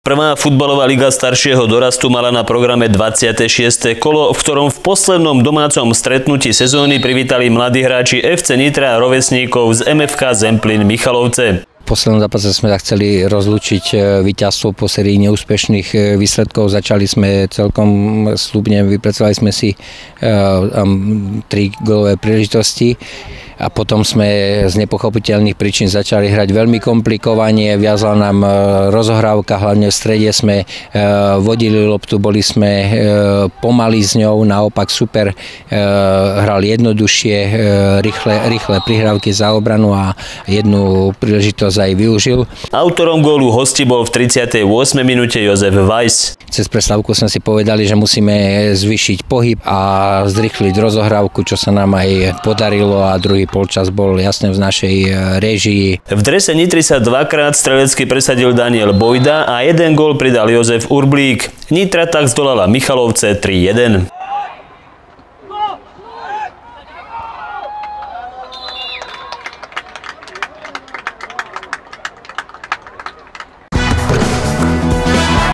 Prvá futbalová liga staršieho dorastu mala na programe 26. kolo, v ktorom v poslednom domácom stretnutí sezóny privítali mladí hráči FC Nitra a rovesníkov z MFK Zemplín Michalovce. V poslednom zápase sme sa chceli rozlúčiť víťazstvo po sérii neúspešných výsledkov. Začali sme celkom sľubne, vypracovali sme si 3 gólové príležitosti a potom sme z nepochopiteľných príčin začali hrať veľmi komplikovane. Viazla nám rozohrávka, hlavne v strede sme vodili loptu, boli sme pomalí s ňou, naopak super hral jednoduchšie, rýchle prihrávky za obranu a jednu príležitosť aj využil. Autorom gólu hostí bol v 38. minúte Jozef Weiss. Cez prestávku sme si povedali, že musíme zvýšiť pohyb a zrýchliť rozohrávku, čo sa nám aj podarilo a druhý polčas bol jasne v našej réžii. V drese Nitry sa dvakrát strelecky presadil Daniel Bojda a jeden gól pridal Jozef Urblík. Nitra tak zdolala Michalovce 3-1.